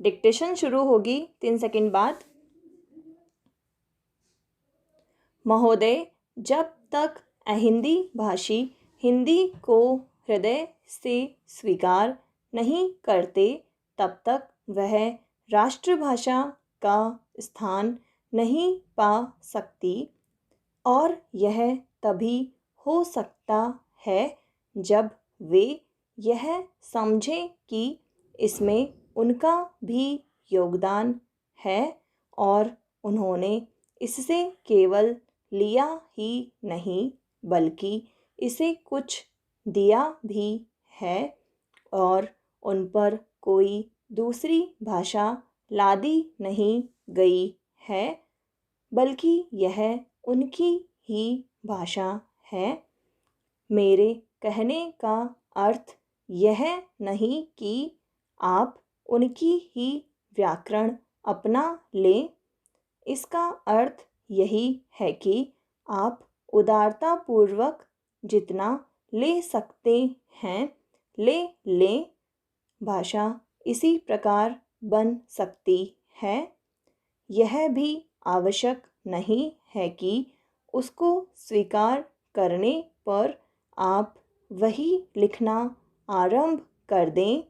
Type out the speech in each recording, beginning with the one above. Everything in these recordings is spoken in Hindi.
डिक्टेशन शुरू होगी 3 सेकंड बाद। महोदय, जब तक अहिंदी भाषी हिंदी को हृदय से स्वीकार नहीं करते तब तक वह राष्ट्रभाषा का स्थान नहीं पा सकती, और यह तभी हो सकता है जब वे यह समझें कि इसमें उनका भी योगदान है और उन्होंने इससे केवल लिया ही नहीं बल्कि इसे कुछ दिया भी है, और उन पर कोई दूसरी भाषा लादी नहीं गई है, बल्कि यह उनकी ही भाषा है। मेरे कहने का अर्थ यह नहीं कि आप उनकी ही व्याकरण अपना लें। इसका अर्थ यही है कि आप उदारतापूर्वक जितना ले सकते हैं ले लें। भाषा इसी प्रकार बन सकती है। यह भी आवश्यक नहीं है कि उसको स्वीकार करने पर आप वही लिखना आरंभ कर दें,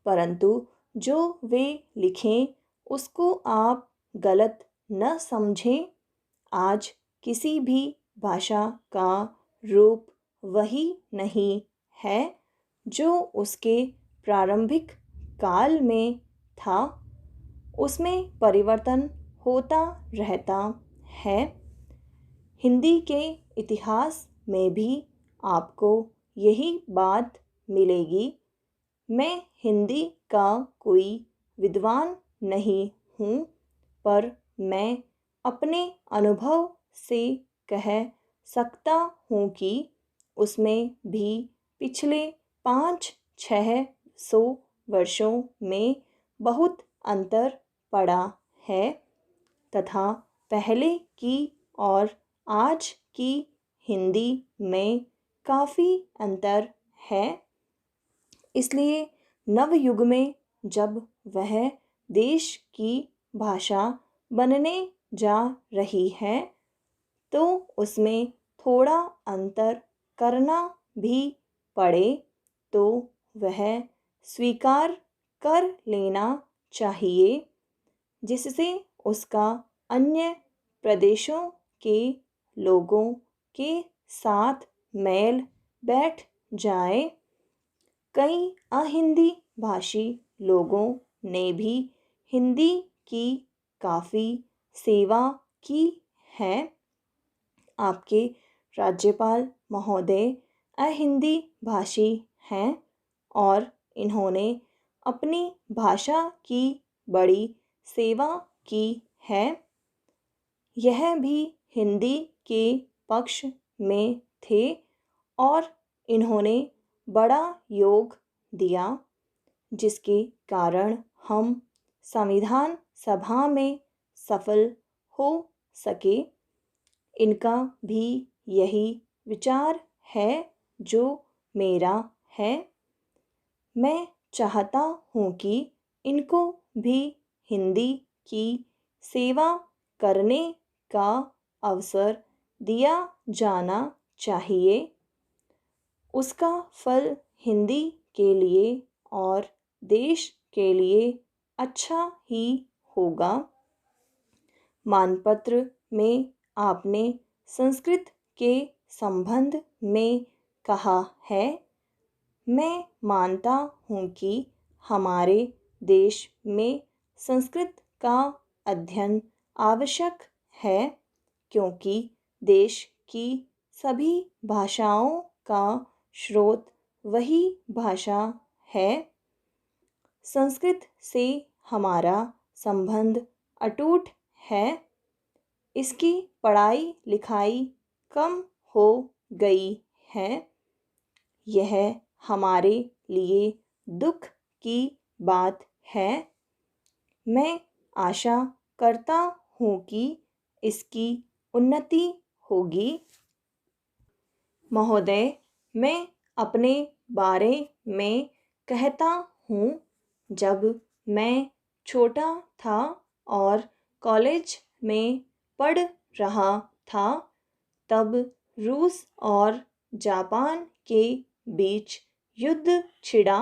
परंतु जो वे लिखें उसको आप गलत न समझें। आज किसी भी भाषा का रूप वही नहीं है जो उसके प्रारंभिक काल में था। उसमें परिवर्तन होता रहता है। हिंदी के इतिहास में भी आपको यही बात मिलेगी। मैं हिंदी का कोई विद्वान नहीं हूँ, पर मैं अपने अनुभव से कह सकता हूँ कि उसमें भी पिछले 500-600 वर्षों में बहुत अंतर पड़ा है, तथा पहले की और आज की हिंदी में काफ़ी अंतर है। इसलिए नवयुग में जब वह देश की भाषा बनने जा रही है तो उसमें थोड़ा अंतर करना भी पड़े तो वह स्वीकार कर लेना चाहिए, जिससे उसका अन्य प्रदेशों के लोगों के साथ मेल बैठ जाए। कई अहिंदी भाषी लोगों ने भी हिंदी की काफ़ी सेवा की है। आपके राज्यपाल महोदय अहिंदी भाषी हैं और इन्होंने अपनी भाषा की बड़ी सेवा की है। यह भी हिंदी के पक्ष में थे और इन्होंने बड़ा योग दिया, जिसके कारण हम संविधान सभा में सफल हो सके। इनका भी यही विचार है जो मेरा है। मैं चाहता हूँ कि इनको भी हिंदी की सेवा करने का अवसर दिया जाना चाहिए। उसका फल हिंदी के लिए और देश के लिए अच्छा ही होगा। मानपत्र में आपने संस्कृत के संबंध में कहा है। मैं मानता हूँ कि हमारे देश में संस्कृत का अध्ययन आवश्यक है, क्योंकि देश की सभी भाषाओं का स्रोत वही भाषा है। संस्कृत से हमारा संबंध अटूट है। इसकी पढ़ाई लिखाई कम हो गई है। यह हमारे लिए दुख की बात है। मैं आशा करता हूँ कि इसकी उन्नति होगी। महोदय, मैं अपने बारे में कहता हूँ, जब मैं छोटा था और कॉलेज में पढ़ रहा था, तब रूस और जापान के बीच युद्ध छिड़ा।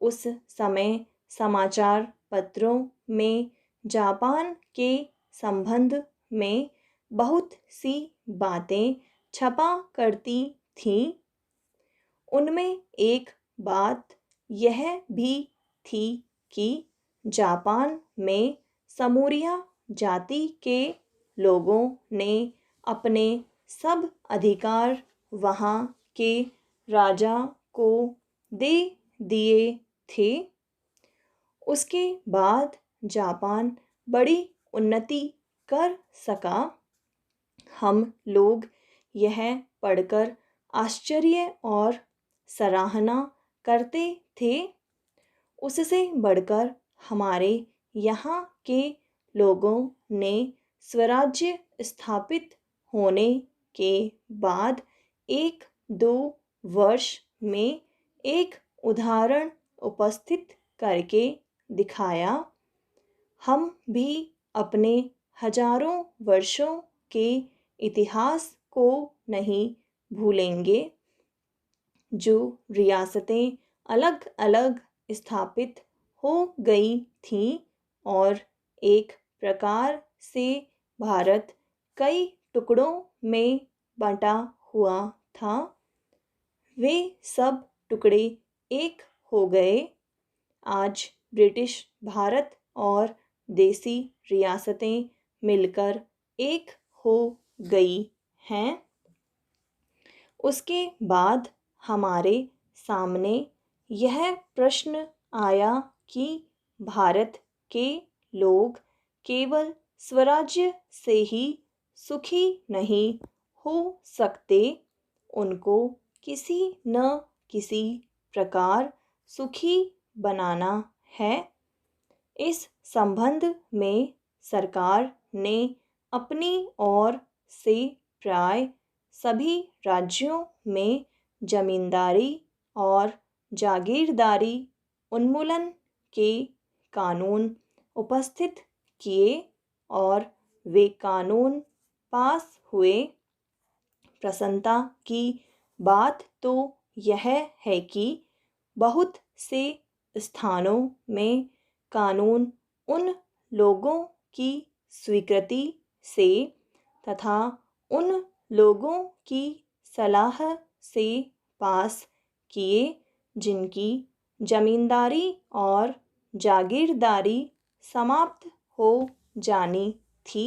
उस समय समाचार पत्रों में जापान के संबंध में बहुत सी बातें छपा करती थीं। उनमें एक बात यह भी थी कि जापान में समूरिया जाति के लोगों ने अपने सब अधिकार वहाँ के राजा को दे दिए थे। उसके बाद जापान बड़ी उन्नति कर सका। हम लोग यह पढ़कर आश्चर्य और सराहना करते थे। उससे बढ़कर हमारे यहाँ के लोगों ने स्वराज्य स्थापित होने के बाद 1-2 वर्ष में एक उदाहरण उपस्थित करके दिखाया। हम भी अपने हजारों वर्षों के इतिहास को नहीं भूलेंगे। जो रियासतें अलग अलग स्थापित हो गई थीं और एक प्रकार से भारत कई टुकड़ों में बंटा हुआ था, वे सब टुकड़े एक हो गए। आज ब्रिटिश भारत और देसी रियासतें मिलकर एक हो गई हैं। उसके बाद हमारे सामने यह प्रश्न आया कि भारत के लोग केवल स्वराज्य से ही सुखी नहीं हो सकते, उनको किसी न किसी प्रकार सुखी बनाना है। इस संबंध में सरकार ने अपनी ओर से प्राय सभी राज्यों में जमींदारी और जागीरदारी उन्मूलन के कानून उपस्थित किए और वे कानून पास हुए। प्रसन्नता की बात तो यह है कि बहुत से स्थानों में कानून उन लोगों की स्वीकृति से तथा उन लोगों की सलाह से पास किए जिनकी जमींदारी और जागीरदारी समाप्त हो जानी थी।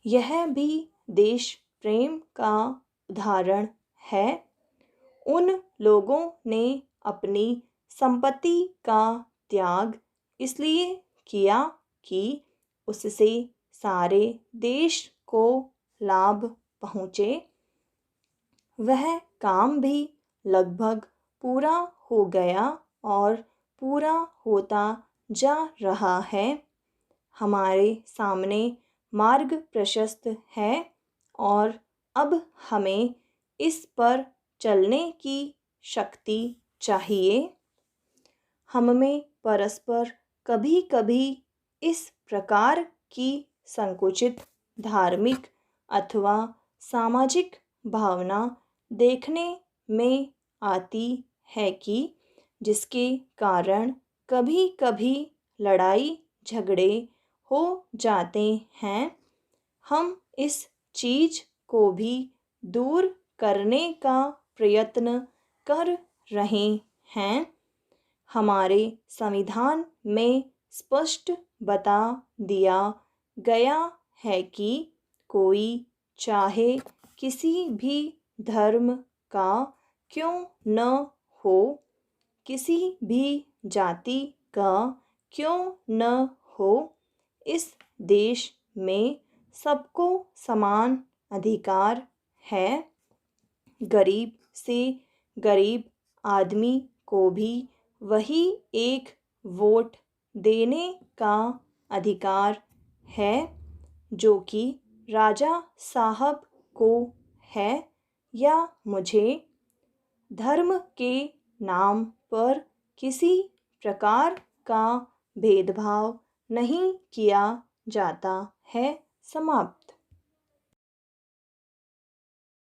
यह भी देश प्रेम का उदाहरण है। उन लोगों ने अपनी संपत्ति का त्याग इसलिए किया कि उससे सारे देश को लाभ पहुँचे। वह काम भी लगभग पूरा हो गया और पूरा होता जा रहा है। हमारे सामने मार्ग प्रशस्त है और अब हमें इस पर चलने की शक्ति चाहिए। हम में परस्पर कभी कभी इस प्रकार की संकुचित धार्मिक अथवा सामाजिक भावना देखने में आती है कि जिसके कारण कभी कभी लड़ाई झगड़े हो जाते हैं। हम इस चीज़ को भी दूर करने का प्रयत्न कर रहे हैं। हमारे संविधान में स्पष्ट बता दिया गया है कि कोई चाहे किसी भी धर्म का क्यों न हो, किसी भी जाति का क्यों न हो, इस देश में सबको समान अधिकार है। गरीब से गरीब आदमी को भी वही एक वोट देने का अधिकार है जो कि राजा साहब को है या मुझे। धर्म के नाम पर किसी प्रकार का भेदभाव नहीं किया जाता है। समाप्त।